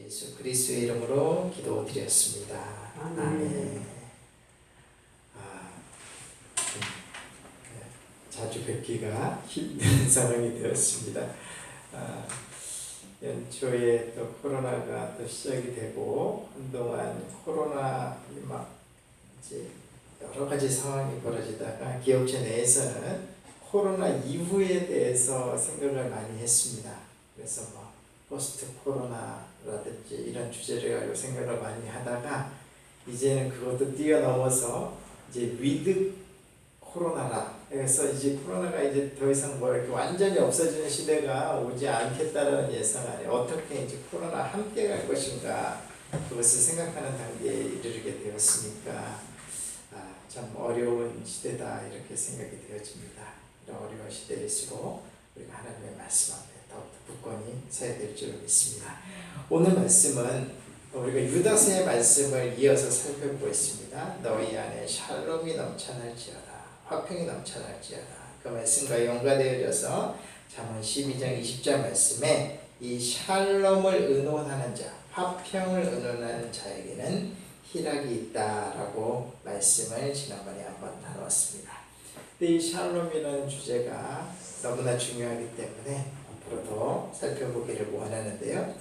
예수 그리스도의 이름으로 기도드렸습니다. 아멘. 자주 뵙기가 힘든 상황이 되었습니다. 연초에 또 코로나가 또 시작이 되고 한동안 코로나 막 이제 여러 가지 상황이 벌어지다가 기업체 내에서는 코로나 이후에 대해서 생각을 많이 했습니다. 그래서 뭐 포스트 코로나라든지 이런 주제를 가지고 생각을 많이 하다가 이제는 그것도 뛰어넘어서 이제 위드 코로나라. 그래서 이제 코로나가 이제 더 이상 뭐 이렇게 완전히 없어지는 시대가 오지 않겠다라는 예상 안에 어떻게 이제 코로나 함께 갈 것인가 그것을 생각하는 단계에 이르게 되었으니까 참 어려운 시대다 이렇게 생각이 되어집니다. 이런 어려운 시대일수록 우리가 하나님의 말씀 앞에 더욱더 굳건히 서야 될 줄 믿습니다. 오늘 말씀은 우리가 유다서의 말씀을 이어서 살펴보고 있습니다. 너희 안에 샬롬이 넘쳐날지어다 화평이 넘쳐날지어다. 그 말씀과 연관되어져서 잠언 12장 20절 말씀에 이 샬롬을 의논하는 자, 화평을 의논하는 자에게는 희락이 있다라고 말씀을 지난번에 한번 다루었습니다. 이 샬롬이라는 주제가 너무나 중요하기 때문에 앞으로도 살펴보기를 원하는데요.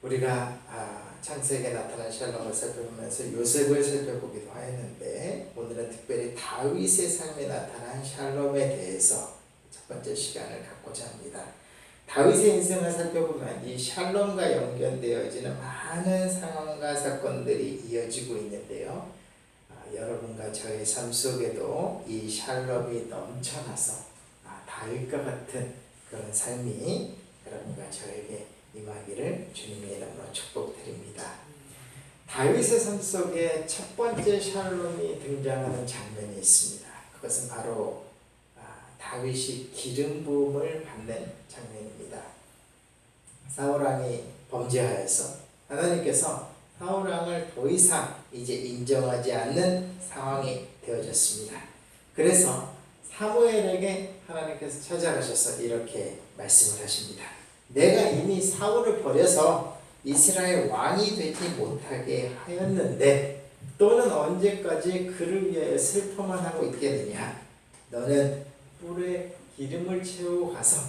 우리가 창세기에 나타난 샬롬을 살펴보면서 요셉을 살펴보기도 하였는데 오늘은 특별히 다윗의 삶에 나타난 샬롬에 대해서 첫 번째 시간을 갖고자 합니다. 다윗의 인생을 살펴보면 이 샬롬과 연결되어지는 많은 상황과 사건들이 이어지고 있는데요. 여러분과 저의 삶 속에도 이 샬롬이 넘쳐나서 다윗과 같은 그런 삶이 여러분과 저에게 임하기를 주님의 이름으로 축복드립니다. 다윗의 삶 속에 첫 번째 샬롬이 등장하는 장면이 있습니다. 그것은 바로 다윗이 기름 부음을 받는 장면입니다. 사울왕이 범죄하여서 하나님께서 사울왕을 더 이상 이제 인정하지 않는 상황이 되어졌습니다. 그래서 사무엘에게 하나님께서 찾아가셔서 이렇게 말씀을 하십니다. 내가 이미 사울을 버려서 이스라엘 왕이 되지 못하게 하였는데 또는 언제까지 그를 위하여 슬퍼만 하고 있겠느냐. 너는 뿔에 기름을 채우고 가서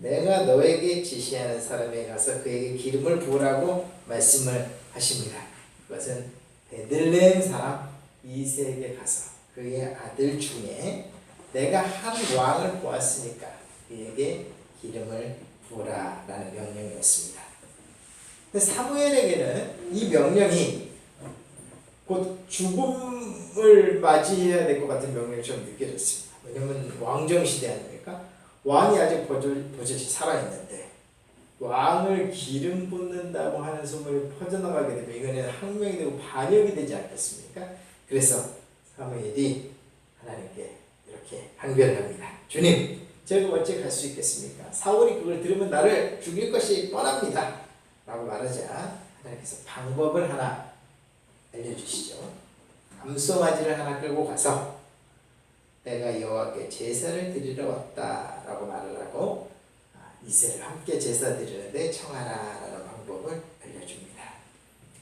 내가 너에게 지시하는 사람에게 가서 그에게 기름을 부으라고 말씀을 하십니다. 그것은 베들레헴 사람 이새에게 가서 그의 아들 중에 내가 한 왕을 보았으니까 그에게 기름을 부으라라는 명령이었습니다. 사무엘에게는 이 명령이 곧 죽음을 맞이해야 될 것 같은 명령처럼 느껴졌습니다. 왜냐하면 왕정시대 아닙니까? 왕이 아직 버젓이 살아있는데 왕을 기름 붓는다고 하는 소문이 퍼져나가게 되면 이거는 항명이 되고 반역이 되지 않겠습니까? 그래서 사무엘이 하나님께 이렇게 항변을 합니다. 주님, 제가 어찌 갈 수 있겠습니까? 사울이 그걸 들으면 나를 죽일 것이 뻔합니다. 라고 말하자 하나님께서 방법을 하나 알려주시죠. 암송아지를 하나 끌고 가서 내가 여호와께 제사를 드리러 왔다라고 말을 하고 이새를 함께 제사 드리는데 청하라라는 방법을 알려줍니다.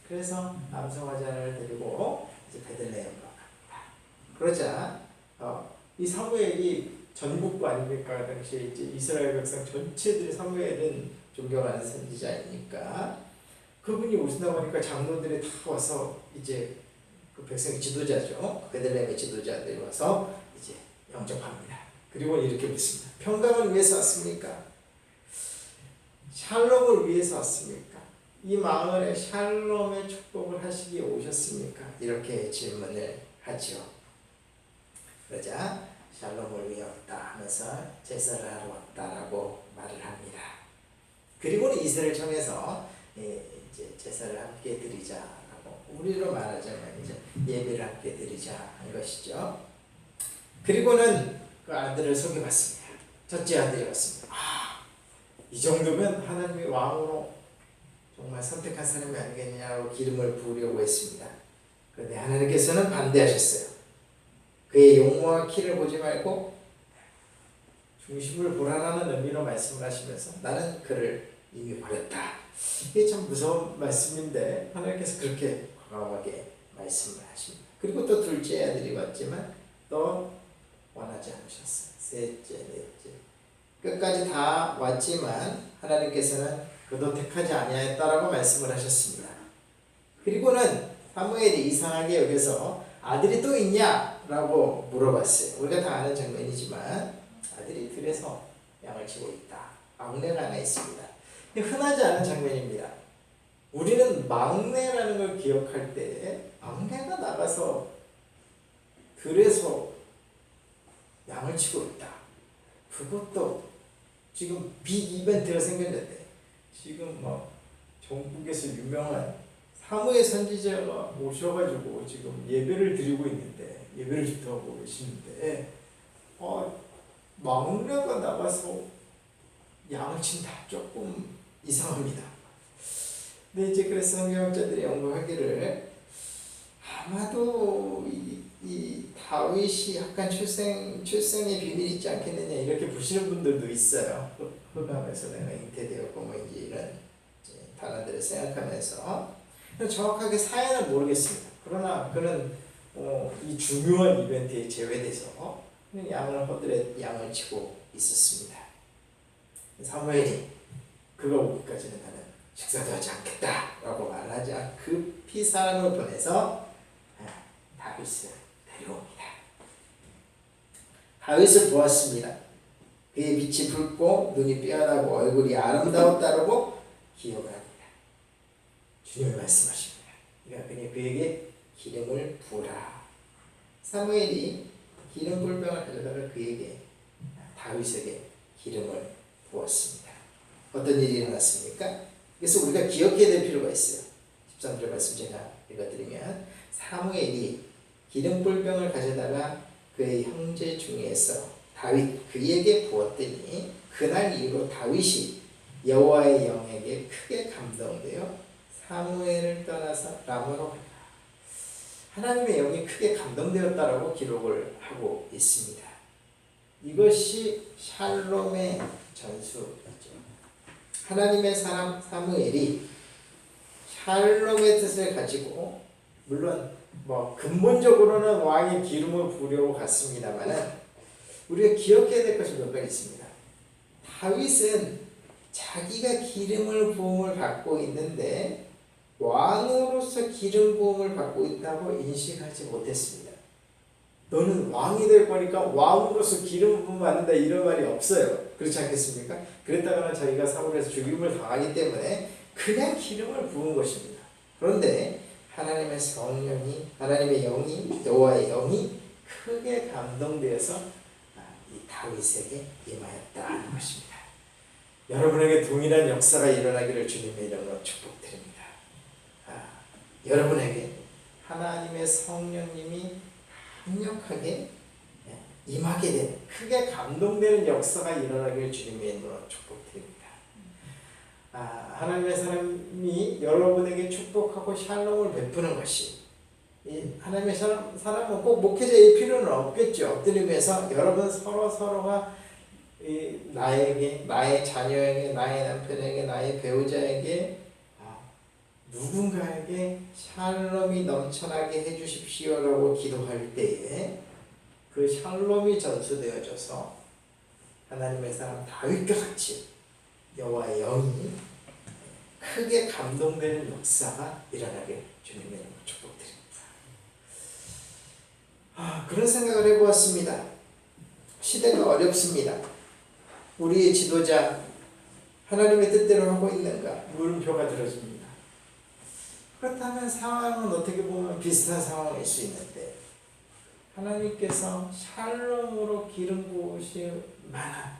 그래서 암송아지 하나를 데리고 이제 베들레헴으로 갑니다. 그러자 이 사무엘이 전국구 아닙니까? 당시에 이제 이스라엘 백성 전체들이 사무엘은 존경하는 선지자이니까 그분이 오신다고 하니까 장로들이 다 와서 이제 그 백성의 지도자죠. 베들레헴의 지도자들이 와서 이제 영접합니다. 그리고 이렇게 묻습니다. 평강을 위해서 왔습니까? 샬롬을 위해서 왔습니까? 이 마을에 샬롬의 축복을 하시기에 오셨습니까? 이렇게 질문을 하죠. 그러자 샬롬을 위해 왔다 하면서 제사를 하러 왔다라고 말을 합니다. 그리고는 이새를 청해서 이제 제사를 함께 드리자라고 우리로 말하자면 이제 예배를 함께 드리자 한 것이죠. 그리고는 그 아들을 소개받습니다. 첫째 아들이 왔습니다. 이 정도면 하나님이 왕으로 정말 선택한 사람이 아니겠냐고 기름을 부으려고 했습니다. 그런데 하나님께서는 반대하셨어요. 그의 용모와 키를 보지 말고 중심을 보라라는 의미로 말씀을 하시면서 나는 그를 이미 버렸다. 이게 참 무서운 말씀인데 하나님께서 그렇게 과감하게 말씀을 하십니다. 그리고 또 둘째 아들이 왔지만 또 원하지 않으셨어요. 셋째, 넷째 끝까지 다 왔지만 하나님께서는 그도 택하지 아니하였다라고 말씀을 하셨습니다. 그리고는 사무엘이 이상하게 여기서 아들이 또 있냐라고 물어봤어요. 우리가 다 아는 장면이지만 아들이 들에서 양을 치고 있다. 막내가 하나 있습니다. 흔하지 않은 장면입니다. 우리는 막내라는 걸 기억할 때 막내가 나가서 들에서 양을 치고 있다. 그것도 지금 빅 이벤트가 생겼는데 지금 막 전국에서 유명한 사무엘 선지자가 오셔가지고 지금 예배를 드리고 있는데 예배를 주도하고 계시는데 막내가 나가서 양을 친다. 조금 이상합니다. 근데 이제 그래서 성경학자들이 연구하기를 아마도 이 다윗이 약간 출생의 비밀이 있지 않겠느냐 이렇게 보시는 분들도 있어요. 흑암에서 내가 잉태되었고 뭐 이제 이런 단어들을 생각하면서 정확하게 사연은 모르겠습니다. 그러나 그는 이 중요한 이벤트에 제외돼서 양을 허들에 양을 치고 있었습니다. 사무엘이 그가 오기까지는 나는 식사도 하지 않겠다라고 말하자 급히 사람을 보내서 다윗을 데려옵니다. 다윗을 보았습니다. 그의 빛이 붉고 눈이 빼어나고 얼굴이 아름다웠다라고 기억을 합니다. 주님이 말씀하십니다. 그러니까 그에게 기름을 부으라. 사무엘이 기름 불병을 가져다가 그에게 다윗에게 기름을 부었습니다. 어떤 일이 일어났습니까? 그래서 우리가 기억해야 될 필요가 있어요. 13절 말씀 제가 읽어드리면 사무엘이 기름 불병을 가져다가 그의 형제 중에서 다윗 그에게 부었더니 그날 이후로 다윗이 여호와의 영에게 크게 감동되어 사무엘을 떠나서 라마로 갔다. 하나님의 영이 크게 감동되었다라고 기록을 하고 있습니다. 이것이 샬롬의 전수이죠. 하나님의 사람 사무엘이 샬롬의 뜻을 가지고 물론 근본적으로는 왕의 기름을 부으려고 갔습니다만은 우리가 기억해야 될 것이 몇 가지 있습니다. 다윗은 자기가 기름을 부음을 받고 있는데 왕으로서 기름 부음을 받고 있다고 인식하지 못했습니다. 너는 왕이 될 거니까 왕으로서 기름 부음 받는다 이런 말이 없어요. 그렇지 않겠습니까? 그랬다가는 자기가 사울에서 죽임을 당하기 때문에 그냥 기름을 부은 것입니다. 그런데 하나님의 성령이 하나님의 영이 여호와의 영이 크게 감동되어서 이 다윗에게 임하였다는 것입니다. 여러분에게 동일한 역사가 일어나기를 주님의 이름으로 축복드립니다. 여러분에게 하나님의 성령님이 강력하게 임하게 되는 크게 감동되는 역사가 일어나기를 주님의 이름으로 축복드립니다. 하나님의 사람이 여러분에게 축복하고 샬롬을 베푸는 것이 하나님의 사람은 꼭 목회자일 필요는 없겠죠. 엎드리면서 여러분 서로가 나에게, 나의 자녀에게, 나의 남편에게, 나의 배우자에게 누군가에게 샬롬이 넘쳐나게 해주십시오라고 기도할 때에 그 샬롬이 전수되어져서 하나님의 사람 다윗과 같이 여호와의 영이 크게 감동되는 역사가 일어나게 주님의 이름으로 축복드립니다. 그런 생각을 해보았습니다. 시대가 어렵습니다. 우리의 지도자 하나님의 뜻대로 하고 있는가? 물음표가 들어집니다. 그렇다면 상황은 어떻게 보면 비슷한 상황일 수 있는데 하나님께서 샬롬으로 기름 부으실 만한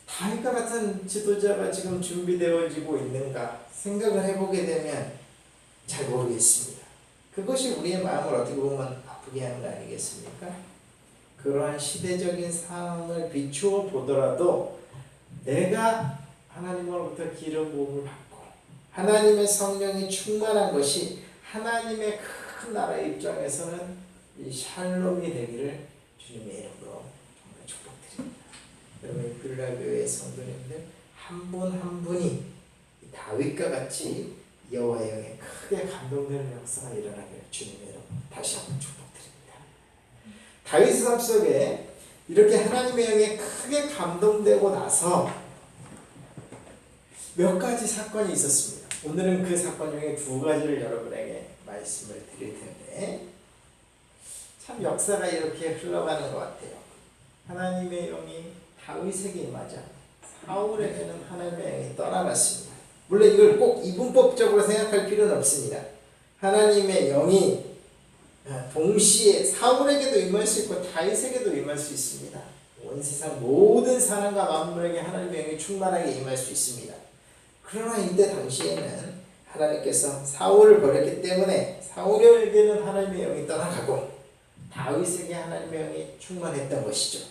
다윗과 같은 지도자가 지금 준비되어지고 있는가 생각을 해보게 되면 잘 모르겠습니다. 그것이 우리의 마음을 어떻게 보면 아프게 하는 거 아니겠습니까? 그러한 시대적인 상황을 비추어 보더라도 내가 하나님으로부터 기름 부음을 받고 하나님의 성령이 충만한 것이 하나님의 큰 나라의 입장에서는 이 샬롬이 되기를 주님의 이름으로 정말 축복드립니다. 여러분 필라교회 성도님들 한 분 한 분이 다윗과 같이 여호와의 영에 크게 감동되는 역사가 일어나기를 주님의 이름으로 다시 한번 축복드립니다. 다윗의 삶 속에 이렇게 하나님의 영에 크게 감동되고 나서 몇 가지 사건이 있었습니다. 오늘은 그 사건 중에 두 가지를 여러분에게 말씀을 드릴 텐데 참 역사가 이렇게 흘러가는 것 같아요. 하나님의 영이 다윗에게 임하자 사울에게는 하나님의 영이 떠나갔습니다. 물론 이걸 꼭 이분법적으로 생각할 필요는 없습니다. 하나님의 영이 동시에 사울에게도 임할 수 있고 다윗에게도 임할 수 있습니다. 온 세상 모든 사람과 만물에게 하나님의 영이 충만하게 임할 수 있습니다. 그러나 이때 당시에는 하나님께서 사울을 버렸기 때문에 사울에게는 하나님의 영이 떠나가고 다윗에게 하나님의 영이 충만했던 것이죠.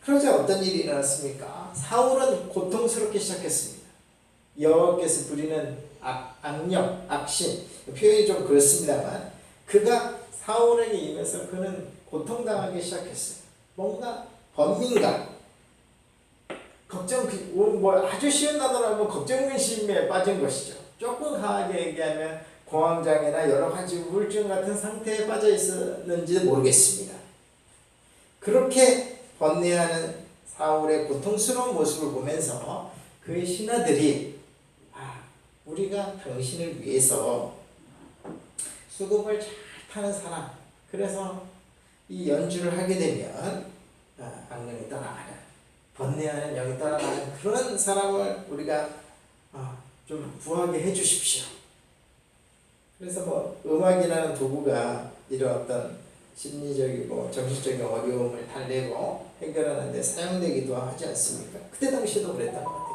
그러자 어떤 일이 일어났습니까? 사울은 고통스럽게 시작했습니다. 여호와께서 부리는 악령, 악신, 표현이 좀 그렇습니다만 그가 사울에게 임해서 그는 고통당하기 시작했어요. 뭔가 번민감, 걱정, 아주 쉬운 단어로 하면 걱정근심에 빠진 것이죠. 조금 강하게 얘기하면 공황장애나 여러 가지 우울증 같은 상태에 빠져 있었는지 모르겠습니다. 그렇게 번뇌하는 사울의 고통스러운 모습을 보면서 그의 신하들이 우리가 당신을 위해서 수금을 잘 타는 사람, 그래서 이 연주를 하게 되면 악령이 떠나가는, 번뇌하는 영이 떠나가는 그런 사람을 우리가 좀 구하게 해주십시오. 그래서 음악이라는 도구가 이런 어떤 심리적이고 정신적인 어려움을 달래고 해결하는 데 사용되기도 하지 않습니까? 그때 당시에도 그랬던 것 같아요.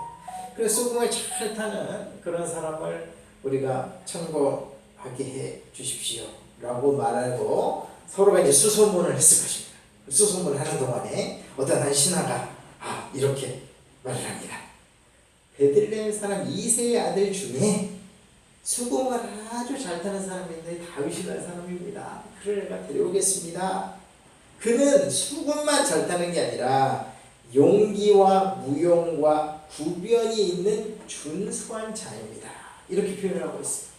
그래서 수금을 잘 타는 그런 사람을 우리가 청구하게 해 주십시오 라고 말하고 서로가 이제 수소문을 했을 것입니다. 수소문을 하는 동안에 어떤 한 신하가 이렇게 말을 합니다. 베들레헴 사람 2세의 아들 중에 수금을 아주 잘 타는 사람이 있는데 다윗이라는 사람입니다. 그를 내가 데려오겠습니다. 그는 수금만 잘 타는 게 아니라 용기와 무용과 구변이 있는 준수한 자입니다. 이렇게 표현을 하고 있습니다.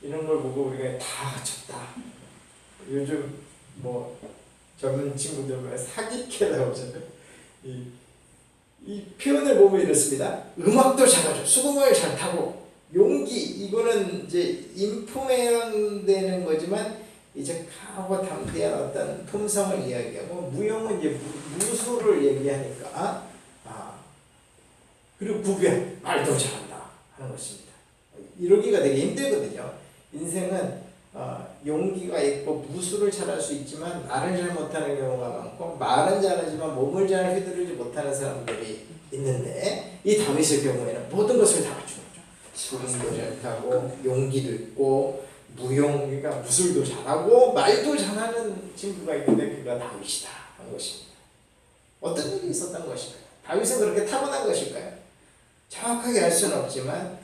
이런 걸 보고 우리가 다 갖췄다. 요즘 젊은 친구들 보면 사기캐라고 하잖아요. 이 표현을 보면 이렇습니다. 음악도 잘하죠. 수금을 잘 타고 용기, 이거는 이제 인품해양되는 거지만 이제 강하고 담대한 어떤 품성을 이야기하고, 무용은 이제 무술을 얘기하니까 그리고 구변, 말도 잘한다 하는 것입니다. 이러기가 되게 힘들거든요. 인생은 용기가 있고 무술을 잘할 수 있지만 말을 잘 못하는 경우가 많고, 말은 잘하지만 몸을 잘 휘두르지 못하는 사람들이 있는데, 이 다윗의 경우에는 모든 것을 다 갖춘 거죠. 수금도 잘 타고 용기도 있고 무용, 그러니까 무술도 잘하고 말도 잘하는 친구가 있는데 그가 다윗이다 하는 것입니다. 어떤 일이 있었던 것일까요? 다윗은 그렇게 타고난 것일까요? 정확하게 알 수는 없지만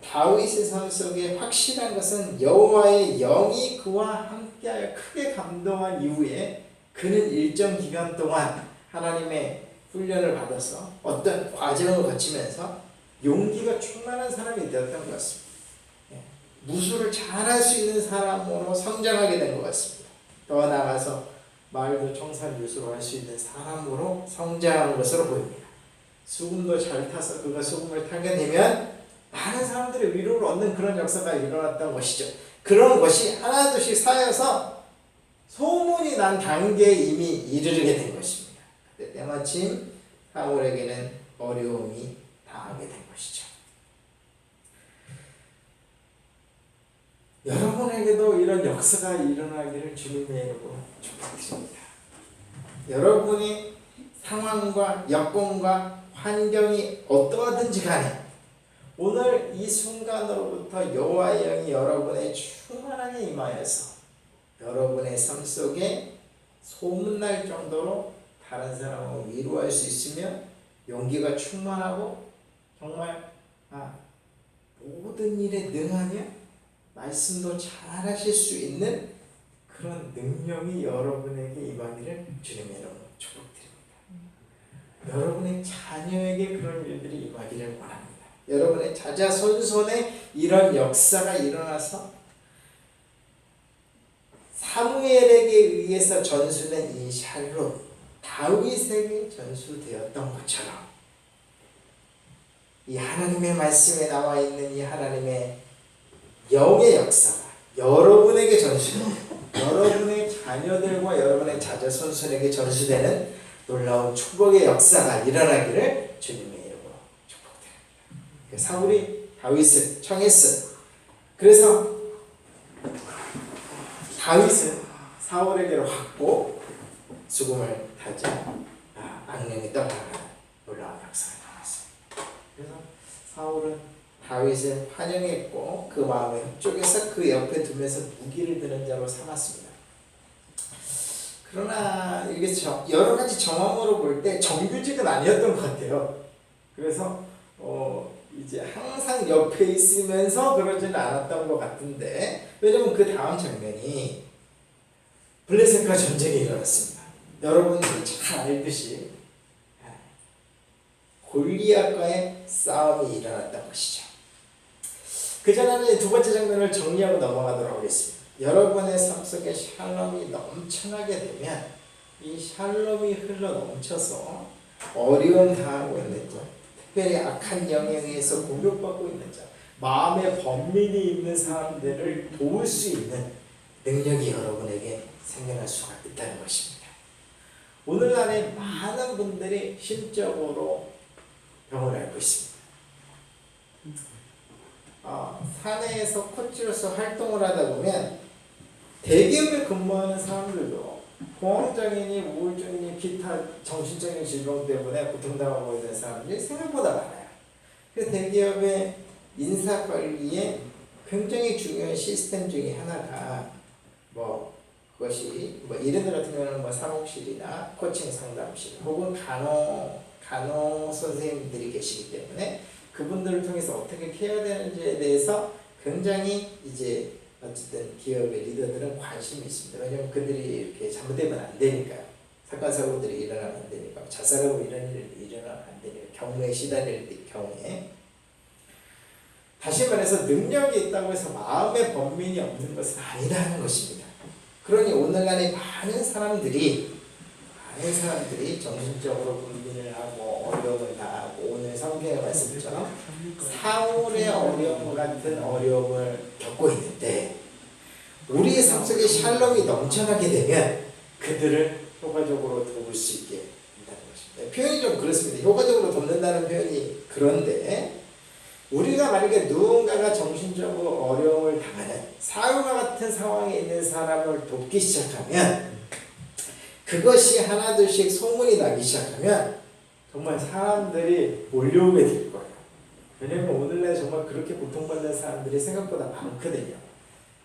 다윗의 삶 속에 확실한 것은 여호와의 영이 그와 함께하여 크게 감동한 이후에 그는 일정 기간 동안 하나님의 훈련을 받아서 어떤 과정을 거치면서 용기가 충만한 사람이 되었던 것 같습니다. 무술을 잘할 수 있는 사람으로 성장하게 된 것 같습니다. 더 나아가서 말도 청산유수로 할 수 있는 사람으로 성장하는 것으로 보입니다. 수금도 잘 타서 그가 수금을 타게 되면 많은 사람들의 위로를 얻는 그런 역사가 일어났던 것이죠. 그런 것이 하나둘씩 쌓여서 소문이 난 단계에 이미 이르게 된 것입니다. 그때 때마침 사울에게는 어려움이 당하게 된 것이죠. 여러분에게도 이런 역사가 일어나기를 주님의 이름으로 축복드립니다. 여러분의 상황과 여건과 환경이 어떠하든지 간에 오늘 이 순간으로부터 여호와의 영이 여러분의 충만하게 임하여서 여러분의 삶 속에 소문날 정도로 다른 사람을 위로할 수 있으며 용기가 충만하고 정말 모든 일에 능하며 말씀도 잘하실 수 있는 그런 능력이 여러분에게 임하기를 주님의 이름으로 축복드립니다. 여러분의 자녀에게 그런 일들이 임하기를 원합니다. 여러분의 자자손손에 이런 역사가 일어나서 사무엘에게 의해서 전수된 이 샬롬, 다윗에게 전수되었던 것처럼 이 하나님의 말씀에 나와 있는 이 하나님의 영의 역사가 여러분에게 전수되고 여러분의 자녀들과 여러분의 자자손손에게 전수되는 놀라운 축복의 역사가 일어나기를 주님의 이름으로 축복드립니다. 사울이 다윗을 청했어요. 그래서 다윗은 사울에게로 왔고 죽음을 타자 악령이 떠나가는 놀라운 역사가 나왔습니다. 그래서 사울은 다윗을 환영했고 그 마음에 협족해서 그 옆에 두면서 무기를 드는 자로 삼았습니다. 그러나 이게 여러 가지 정황으로 볼 때 정규직은 아니었던 것 같아요. 그래서 이제 항상 옆에 있으면서 그러지는 않았던 것 같은데, 왜냐면 그 다음 장면이 블레셋과 전쟁이 일어났습니다. 여러분들이 잘 알듯이 골리앗과의 싸움이 일어났던 것이죠. 그 전에 두 번째 장면을 정리하고 넘어가도록 하겠습니다. 여러분의 삶 속에 샬롬이 넘쳐나게 되면 이 샬롬이 흘러 넘쳐서 어려움 당하고 있는 자, 특별히 악한 영에 의해서 공격받고 있는 자, 마음에 번민이 있는 사람들을 도울 수 있는 능력이 여러분에게 생겨날 수가 있다는 것입니다. 오늘날에 많은 분들이 심적으로 병을 앓고 있습니다. 사내에서 코치로서 활동을 하다 보면 대기업에 근무하는 사람들도 공황장애인이, 우울증이니 기타 정신적인 질병 때문에 고통당하고 있는 사람들이 생각보다 많아요. 그래서 대기업의 인사관리에 굉장히 중요한 시스템 중에 하나가 그것이 이른들 같은 경우는 사무실이나 코칭 상담실 혹은 간호 선생님들이 계시기 때문에 그분들을 통해서 어떻게 해야 되는지에 대해서 굉장히 이제 어쨌든 기업의 리더들은 관심이 있습니다. 왜냐하면 그들이 이렇게 잘못되면 안 되니까요. 사건 사고들이 일어나면 안 되니까, 자살하고 이런 일이 일어나면 안 되니까, 경무에 시달릴 경우에. 다시 말해서 능력이 있다고 해서 마음의 번민이 없는 것은 아니라는 것입니다. 그러니 오늘날의 많은 사람들이 정신적으로 분빈을 하고 어려움을 당하고, 오늘 성경의 말씀처럼 사울의 어려움 같은 어려움을 겪고 있는데, 우리의 삶 속에 샬롬이 넘쳐나게 되면 그들을 효과적으로 도울 수 있게 된다는 것입니다. 표현이 좀 그렇습니다. 효과적으로 돕는다는 표현이 그런데, 우리가 만약에 누군가가 정신적으로 어려움을 당하는 사울과 같은 상황에 있는 사람을 돕기 시작하면, 그것이 하나둘씩 소문이 나기 시작하면 정말 사람들이 몰려오게 될 거예요. 왜냐하면 오늘날 정말 그렇게 고통받는 사람들이 생각보다 많거든요.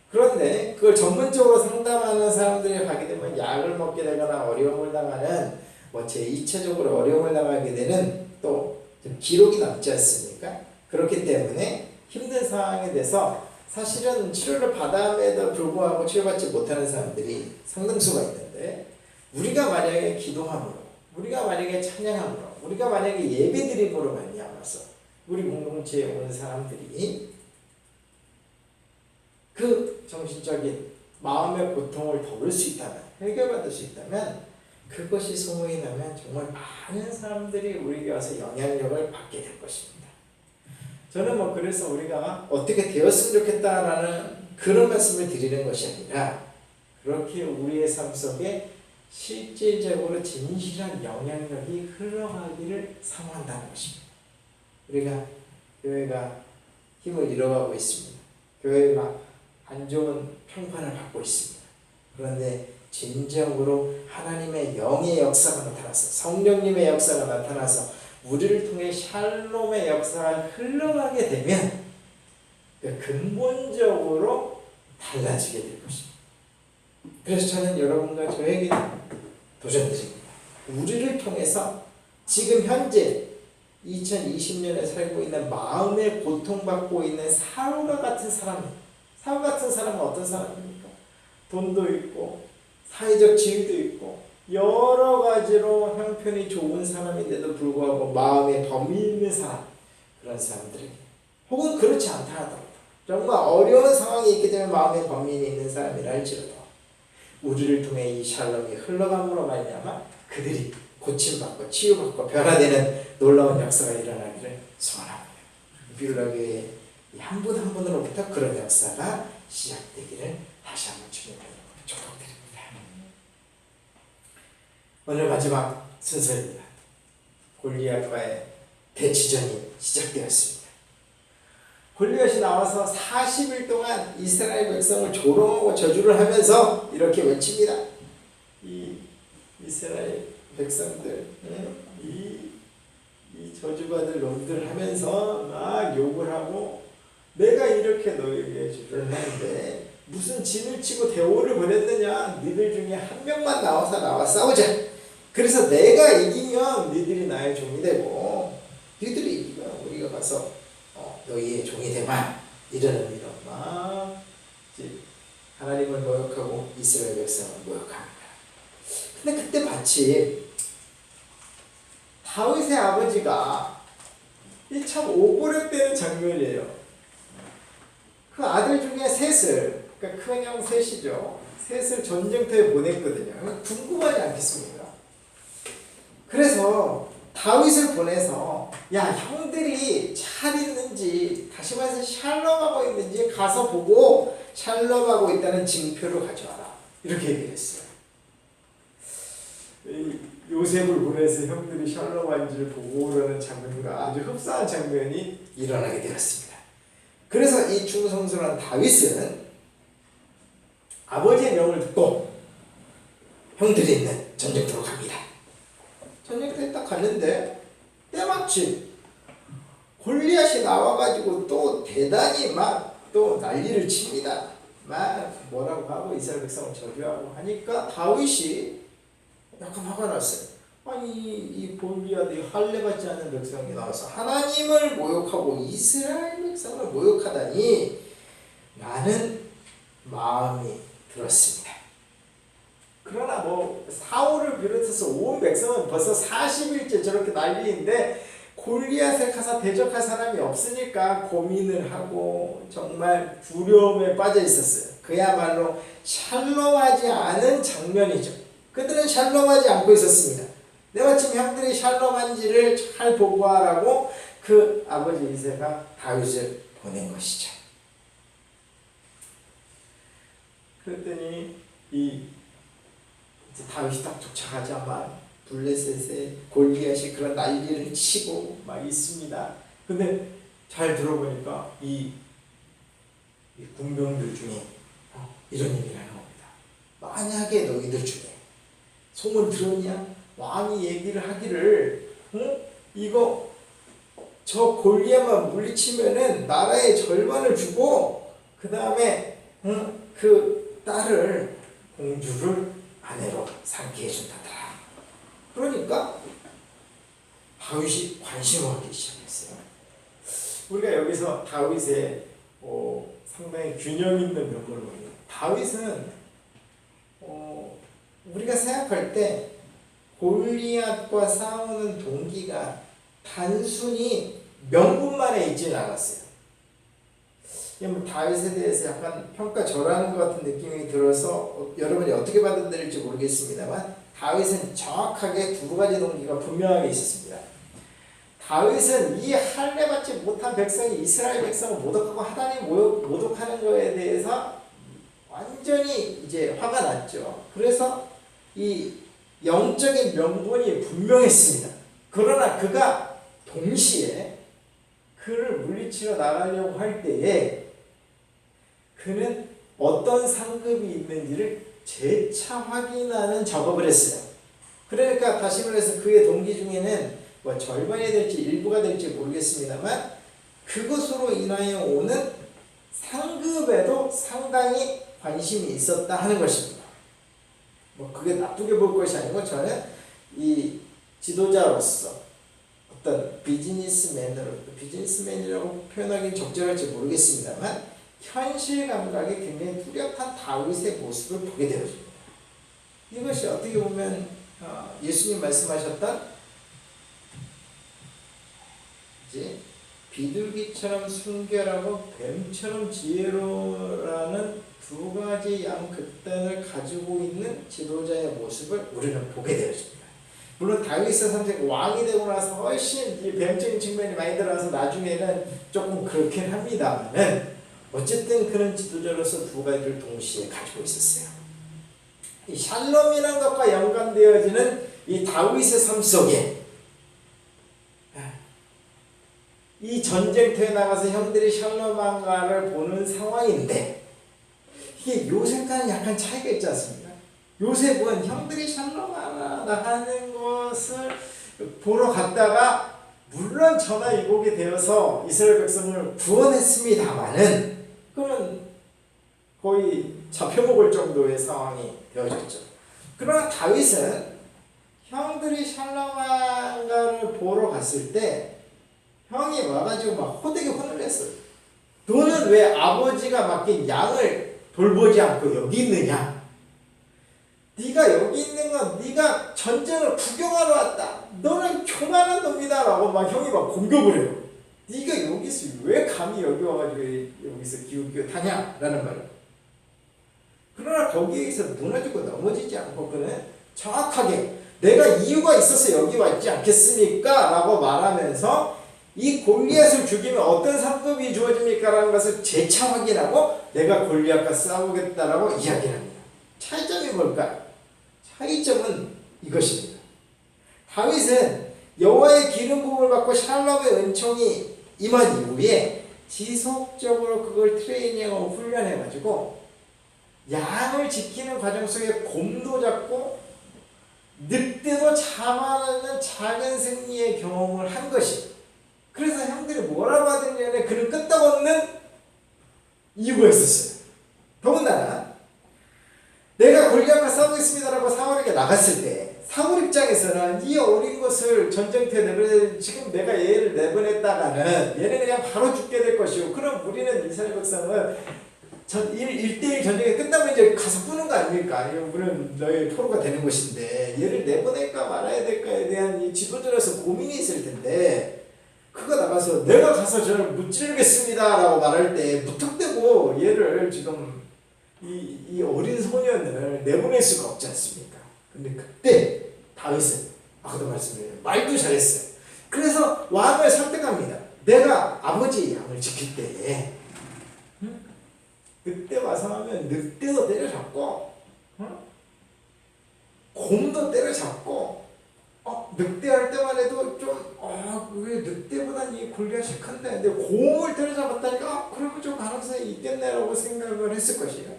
그런데 그걸 전문적으로 상담하는 사람들이 가게 되면 약을 먹게 되거나 어려움을 당하는 제2차적으로 어려움을 당하게 되는 또 좀 기록이 남지 않습니까? 그렇기 때문에 힘든 상황에 대해서 사실은 치료를 받음에도 불구하고 치료받지 못하는 사람들이 상당수가 있는데, 우리가 만약에 기도함으로, 우리가 만약에 찬양함으로, 우리가 만약에 예배드림으로 말미암아서 우리 공동체에 오는 사람들이 그 정신적인 마음의 고통을 덜을 수 있다면, 해결받을 수 있다면, 그것이 소문이 나면 정말 많은 사람들이 우리에게 와서 영향력을 받게 될 것입니다. 저는 그래서 우리가 어떻게 되었으면 좋겠다라는 그런 말씀을 드리는 것이 아니라, 그렇게 우리의 삶 속에 실질적으로 진실한 영향력이 흘러가기를 사모한다는 것입니다. 우리가 교회가 힘을 잃어가고 있습니다. 교회가 안 좋은 평판을 받고 있습니다. 그런데 진정으로 하나님의 영의 역사가 나타나서, 성령님의 역사가 나타나서 우리를 통해 샬롬의 역사가 흘러가게 되면 근본적으로 달라지게 될 것입니다. 그래서 저는 여러분과 저에게 도전드립니다. 우리를 통해서 지금 현재 2020년에 살고 있는 마음에 고통받고 있는 사울과 같은 사람이, 사울 같은 사람은 어떤 사람입니까? 돈도 있고 사회적 지위도 있고 여러 가지로 형편이 좋은 사람인데도 불구하고 마음에 범이 있는 사람, 그런 사람들에게, 혹은 그렇지 않다 하더라도 정말 어려운 상황이 있기 때문에 마음에 번민이 있는 사람이라 할지라도 우리를 통해 이 샬롬이 흘러감으로 말미암아 그들이 고침받고 치유받고 변화되는 놀라운 역사가 일어나기를 소원합니다. 비울라교회 한 분 한 분으로부터 그런 역사가 시작되기를 다시 한번 주님의 이름으로 축복드립니다. 오늘 마지막 순서입니다. 골리앗과의 대치전이 시작되었습니다. 골리앗이 나와서 40일 동안 이스라엘 백성을 조롱하고 저주를 하면서 이렇게 외칩니다. 이 이스라엘 백성들, 이 저주받을 놈들 하면서 막 욕을 하고, 내가 이렇게 너에게 저주를 했는데 무슨 진을 치고 대오를 보냈느냐, 니들 중에 한 명만 나와 싸우자. 그래서 내가 이기면 니들이 나의 종이 되고, 니들이 이기면 우리가 가서 너희의 종이 되마, 이런 의미로 막 하나님을 모욕하고 이스라엘 백성을 모욕합니다. 근데 그때 마치 다윗의 아버지가 이 참 오고랩되는 장면이에요. 그 아들 중에 셋을, 그러니까 큰형 셋이죠, 셋을 전쟁터에 보냈거든요. 궁금하지 않겠습니까? 그래서 다윗을 보내서 야, 형들이 잘 있는지, 다시 말해서 샬롬하고 있는지 가서 보고 샬롬하고 있다는 징표를 가져와라, 이렇게 얘기를 했어요. 요셉을 보내서 형들이 샬롬한지를 보고 그러는 장면과 아주 흡사한 장면이 일어나게 되었습니다. 그래서 이 충성스러운 다윗은 아버지의 명을 듣고 형들이 있는 전쟁터로 갑니다. 전쟁터에 딱 갔는데 때마침 골리앗이 나와가지고 또 대단히 막 또 난리를 칩니다. 막 뭐라고 하고 이스라엘 백성을 저주하고 하니까 다윗이 약간 화가 났어요. 아니 이 골리앗이 할례받지 않는 백성이 나와서 하나님을 모욕하고 이스라엘 백성을 모욕하다니 라는 마음이 들었습니다. 그러나 뭐 사울을 비롯해서 온 백성은 벌써 40일째 저렇게 난리인데 골리앗에 가서 대적할 사람이 없으니까 고민을 하고 정말 두려움에 빠져 있었어요. 그야말로 샬롬하지 않은 장면이죠. 그들은 샬롬하지 않고 있었습니다. 내마침 형들이 샬롬한지를 잘 보고하라고 그 아버지 이새가 다윗을 보낸 것이죠. 그랬더니 이제 다윗이 딱 도착하자마자 블레셋에 골리앗이 그런 난리를 치고 막 있습니다. 근데 잘 들어보니까 이 군병들 중에 이런 얘기를 하는 겁니다. 만약에 너희들 중에 소문 들었냐? 왕이 얘기를 하기를 이거 저 골리앗만 물리치면은 나라의 절반을 주고 그 다음에 그 딸을 공주를 아내로 삼게 해준다더라. 그러니까 다윗이 관심을 갖기 시작했어요. 우리가 여기서 다윗의 상당히 균형 있는 면모를 봅니다. 다윗은 우리가 생각할 때 골리앗과 싸우는 동기가 단순히 명분만에 있지는 않았어요. 다윗에 대해서 약간 평가절하하는 것 같은 느낌이 들어서 여러분이 어떻게 받아들일지 모르겠습니다만 다윗은 정확하게 두 가지 동기가 분명하게 있었습니다. 다윗은 이 할례받지 못한 백성이 이스라엘 백성을 모독하고 하나님 모독하는 것에 대해서 완전히 이제 화가 났죠. 그래서 이 영적인 명분이 분명했습니다. 그러나 그가 동시에 그를 물리치러 나가려고 할 때에 그는 어떤 상급이 있는지를 재차 확인하는 작업을 했어요. 그러니까 다시 말해서 그의 동기 중에는 뭐 절반이 될지 일부가 될지 모르겠습니다만 그것으로 인하여 오는 상급에도 상당히 관심이 있었다 하는 것입니다. 뭐 그게 나쁘게 볼 것이 아니고 저는 이 지도자로서 어떤 비즈니스맨이라고 표현하기는 적절할지 모르겠습니다만 현실 감각이 굉장히 뚜렷한 다윗의 모습을 보게 되어집니다. 이것이 어떻게 보면 예수님 말씀하셨던 이제 비둘기처럼 순결하고 뱀처럼 지혜로라는 두 가지 양극단을 가지고 있는 지도자의 모습을 우리는 보게 되었습니다. 물론 다윗의 선택 왕이 되고 나서 훨씬 이 뱀적인 측면이 많이 들어와서 나중에는 조금 그렇긴 합니다만은 어쨌든 그런 지도자로서 두 가지를 동시에 가지고 있었어요. 이 샬롬이라는 것과 연관되어지는 이 다윗의 삶 속에 이 전쟁터에 나가서 형들이 샬롬왕가를 보는 상황인데 이게 요셉과는 약간 차이가 있지 않습니까? 요셉은 형들이 샬롬왕가 나가는 것을 보러 갔다가 물론 전화위복이 되어서 이스라엘 백성을 구원했습니다마는 그러면 거의 잡혀먹을 정도의 상황이 되어졌죠. 그러나 다윗은 형들이 샬롬왕가를 보러 갔을 때 형이 와가지고 막 호되게 혼을 냈어요. 너는 왜 아버지가 맡긴 양을 돌보지 않고 여기 있느냐? 네가 여기 있는 건 네가 전쟁을 구경하러 왔다. 너는 교만한 놈이다 라고 막 형이 막 공격을 해요. 네가 여기서 왜 감히 여기 와가지고 여기서 기웃기웃하냐? 라는 말을. 그러나 거기에서 무너지고 넘어지지 않고 그는 정확하게 내가 이유가 있어서 여기 왔지 않겠습니까? 라고 말하면서 이 골리앗을 죽이면 어떤 상급이 주어집니까? 라는 것을 재차 확인하고 내가 골리앗과 싸우겠다라고 이야기를 합니다. 차이점이 뭘까요? 차이점은 이것입니다. 다윗은 여호와의 기름 부음을 받고 샬롬의 은총이 임한 이후에 지속적으로 그걸 트레이닝하고 훈련해가지고 양을 지키는 과정 속에 곰도 잡고 늑대도 잡아내는 작은 승리의 경험을 한 것이 그래서 형들이 뭐라고 하든지 그는 끄떡없는 이유가 있었어요. 더군다나 내가 골리앗과 싸우겠습니다라고 사울에게 나갔을 때 사울 입장에서는 이 어린 것을 전쟁터에 내보내 지금 내가 얘를 내보냈다가는 얘는 그냥 바로 죽게 될 것이고 그럼 우리는 이스라엘 백성을 1대1 전쟁이 끝나면 이제 가서 뿌는 거 아닙니까? 우리는 너의 포로가 되는 것인데 얘를 내보낼까 말아야 될까에 대한 이 지도자로서 고민이 있을 텐데 그가 나가서 내가 가서 저를 무찌르겠습니다 라고 말할 때 무턱대고 얘를 지금 이 어린 소년을 내보낼 수가 없지 않습니까? 근데 그때 다윗은 아까도 말씀드렸죠. 말도 잘했어요. 그래서 왕을 설득합니다. 내가 아버지의 양을 지킬 때에 늑대 와서 하면 늑대도 때려잡고 곰도 때려잡고 늑대 할 때만 해도 좀 왜 늑대보단 이 골리앗이 큰데 근데 곰을 때려잡았다니까 그러면 좀 가능성이 있겠네라고 생각을 했을 것이에요.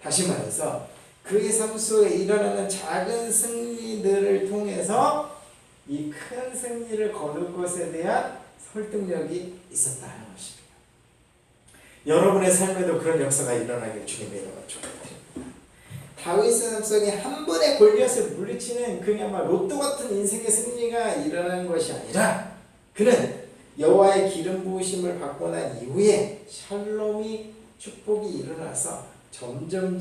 다시 말해서 그의 삶 속에 일어나는 작은 승리들을 통해서 이 큰 승리를 거둘 것에 대한 설득력이 있었다는 것입니다. 여러분의 삶에도 그런 역사가 일어나길 주님의 이름으로 축복드립니다. 다윗의 삶 속에 한 번에 골리앗을 물리치는 그냥 막 로또 같은 인생의 승리가 일어나는 것이 아니라 그는 여호와의 기름 부으심을 받고 난 이후에 샬롬이 축복이 일어나서 점점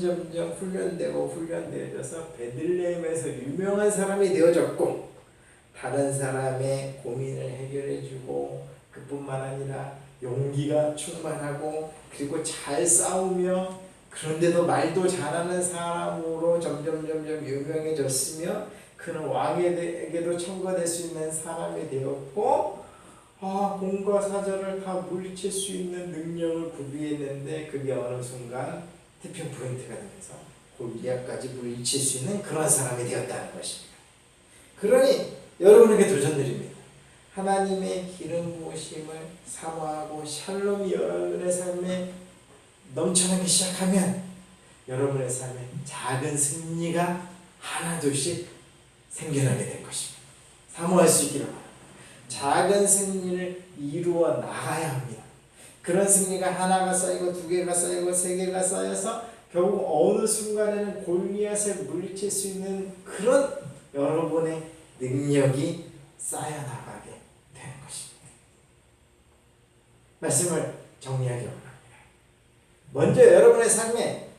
훈련되어져서 베들레헴에서 유명한 사람이 되어졌고 다른 사람의 고민을 해결해주고 그뿐만 아니라 용기가 충만하고 그리고 잘 싸우며 그런데도 말도 잘하는 사람으로 점점 유명해졌으며 그는 왕에게도 청구될 수 있는 사람이 되었고 공과 사절을 다 물리칠 수 있는 능력을 구비했는데 그게 어느 순간 티핑 포인트가 되면서 골리앗까지 물리칠 수 있는 그런 사람이 되었다는 것입니다. 그러니 여러분에게 도전드립니다. 하나님의 기름 부으심을 사모하고 샬롬이 여러분의 삶에 넘쳐나기 시작하면 여러분의 삶에 작은 승리가 하나둘씩 생겨나게 될 것입니다. 사모할 수 있기를 바랍니다. 작은 승리를 이루어 나가야 합니다. 그런 승리가 하나가 쌓이고 두 개가 쌓이고 세 개가 쌓여서 결국 어느 순간에는 골리앗을 물리칠 수 있는 그런 여러분의 능력이 쌓여나가게 되는 것입니다. 말씀을 정리하기 원합니다. 먼저 여러분의 삶에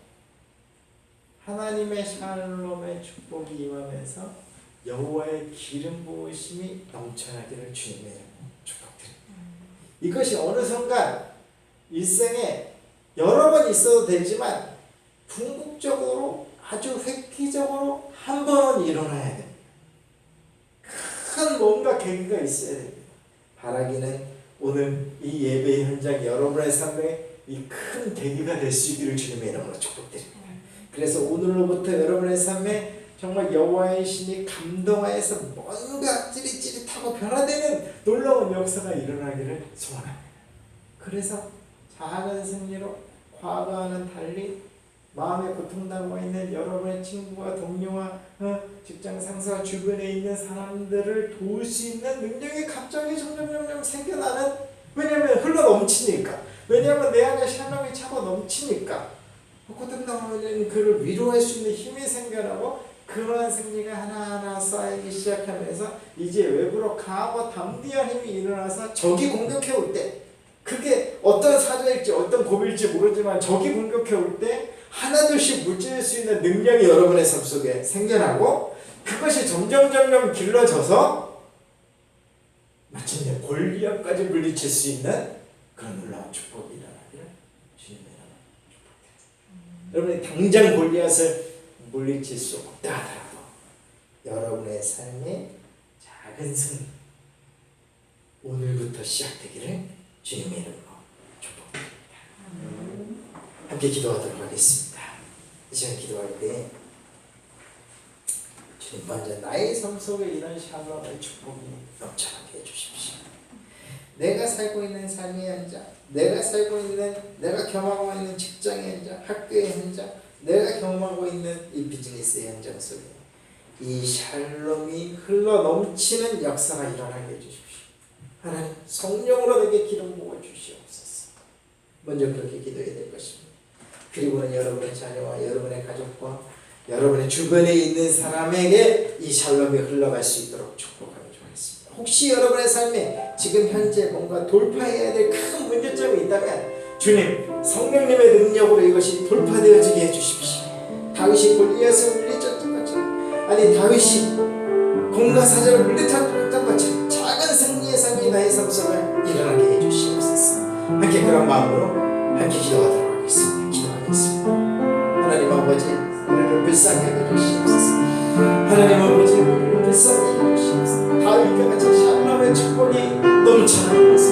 하나님의 샬롬의 축복이 임하면서 여호와의 기름 부으심이 넘쳐나기를 주님의 축복드립니다. 이것이 어느 순간 일생에 여러 번 있어도 되지만 궁극적으로 아주 획기적으로 한 번은 일어나야 됩니다. 큰 뭔가 계기가 있어야 됩니다. 바라기는 오늘 이 예배 현장 여러분의 삶에 이 큰 계기가 될 수 있기를 주님의 이름으로 축복드립니다. 그래서 오늘로부터 여러분의 삶에 정말 여호와의 신이 감동하여서 뭔가 찌릿찌릿하고 변화되는 놀라운 역사가 일어나기를 소원합니다. 그래서 작은 승리로 과거와는 달리 마음에 고통당하고 있는 여러분의 친구와 동료와 직장 상사와 주변에 있는 사람들을 도울 수 있는 능력이 갑자기 점점 생겨나는, 왜냐하면 흘러 넘치니까, 왜냐하면 내 안에 샬롬이 차고 넘치니까 고통당하는 그를 위로할 수 있는 힘이 생겨나고 그러한 승리가 하나하나 쌓이기 시작하면서 이제 외부로 강하고 담대한 힘이 일어나서 적이 공격해 올 때, 그게 어떤 사자일지 어떤 고비일지 모르지만 적이 공격해 올 때 하나둘씩 물질릴 수 있는 능력이 여러분의 삶 속에 생겨나고 그것이 점점 길러져서 마침내 골리앗까지 물리칠 수 있는 그런 놀라운 축복이 일어나기를 주님의 이름으로 축복드립니다. 여러분이 당장 골리앗을 물리칠 수 없다 하더라도 여러분의 삶에 작은 승리 오늘부터 시작되기를 주님의 이름으로 축복드립니다. 함께 기도하도록 하겠습니다. 이 시간 기도할 때 주님 먼저 나의 삶 속에 이런 샬롬의 축복이 넘쳐나게 해주십시오. 내가 살고 있는 삶의 현장, 내가 살고 있는, 내가 경험하고 있는 직장의 현장, 학교의 현장, 내가 경험하고 있는 이 비즈니스의 현장 속에 이 샬롬이 흘러 넘치는 역사가 일어나게 해주십시오. 하나님, 성령으로 내게 기름 부어 주시옵소서. 먼저 그렇게 기도해야 될 것입니다. 그리고는 여러분의 자녀와 여러분의 가족과 여러분의 주변에 있는 사람에게 이 샬롬이 흘러갈 수 있도록 축복하며 주겠습니다. 혹시 여러분의 삶에 지금 현재 뭔가 돌파해야 될 큰 문제점이 있다면 주님, 성령님의 능력으로 이것이 돌파되어지게 해주십시오. 다윗이 골리앗을 물리쳤던 것처럼, 아니 다윗이 공과 사자를 물리쳤던 것처럼 작은 승리의 삶이 나의 삶 속에 일어나게 해주시옵소서. 함께 그런 마음으로 함께 기도하도록 하겠습니다. 기도하겠습니다. 하나님 아버지, 우리를 불쌍히 여겨주시옵소서. 하나님 아버지, 우리를 불쌍히 여겨주시옵소서. 다윗과 같이 샬롬의 축복이 넘쳐나게 하소서.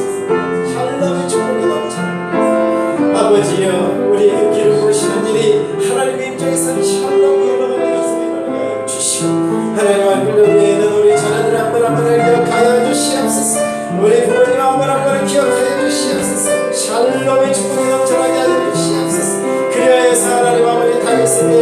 샬롬의 축복이 넘쳐나게 하소서. 아버지여, 우리에게 기름 부으시는 일이 하나님의 입장에서 샬롬이 일어나게 하소서. 주시오. 하나님의 빌려위에는 우리 자녀들 한 분 한 분을 기억하여 주시옵소서. 우리 부모님 한 분 한 분을 기억하여 주시옵소서. 샬롬의 축복이 넘쳐나게 하여 주시옵소서. 그리하여서 하나님 아버지, 다윗에게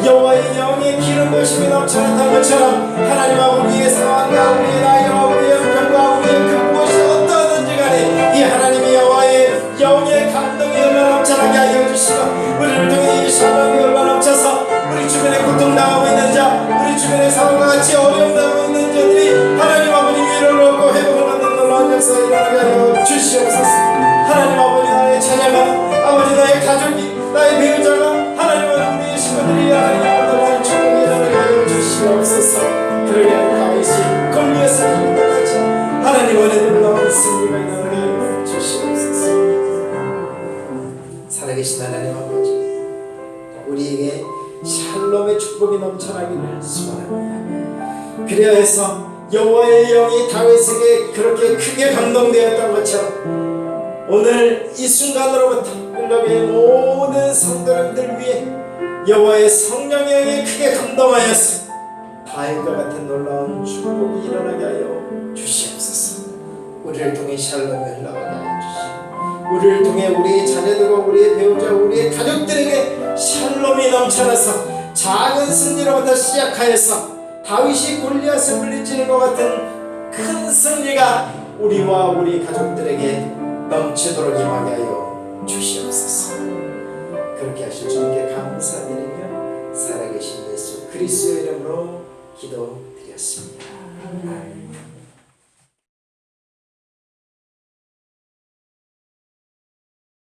여호와의 영의 기름 부으심이 넘쳐났던 것처럼 하나님 아버지, 우리의 상황과 우리의 나이와 우리의 형편과 우리의 그 무엇이 어떠하든지 간에 이 하나님의 여호와의 영의 감동이 흘러 넘쳐나게 하여 주시고 우리를 통해 이 샬롬이 흘러 넘쳐서 우리 주변에 고통당하고 있는 자, 우리 주변의 상황과 같이 어려움 당하고 있는 자들이 하나님 아버지 위로를 얻고 회복을 얻는 놀라운 역사가 일어나게 하여 주시옵소서. 하나님 아버지, 나의 자녀가, 아버지 나의 가족이, 나의 배우자가, 하나님 우리의 식구들이 하나님의 놀라운 축복이 일어나게 하여 주시옵소서. 그러게 다윗이 골리앗을 이긴 것 같이 하나님의 놀라운 승리가 일어나게 하여 주시옵소서. 살아계신 하나님 아버지, 우리에게 샬롬의 축복이 넘쳐나기를 소원합니다. 그리하여서 여호와의 영이 다윗에게 그렇게 크게 감동되었던 것처럼 오늘 이 순간으로부터 끌려오는 모든 성도님들 위해 여호와의 성령의 영이 크게 감동하여서 다윗과 같은 놀라운 축복이 일어나게 하여 주시옵소서. 우리를 통해 샬롬이 흘러가게 하여 주시고 우리를 통해 우리의 자녀들과 우리의 배우자, 우리의 가족들에게 샬롬이 넘쳐나서 작은 승리로부터 시작하여서 다윗이 골리앗을 물리치는 것 같은 큰 승리가 우리와 우리 가족들에게 넘치도록 임하게 하여 주시옵소서. 그렇게 하실 주님께 감사드리며 살아계신 예수 그리스도의 이름으로 기도드렸습니다. 아멘.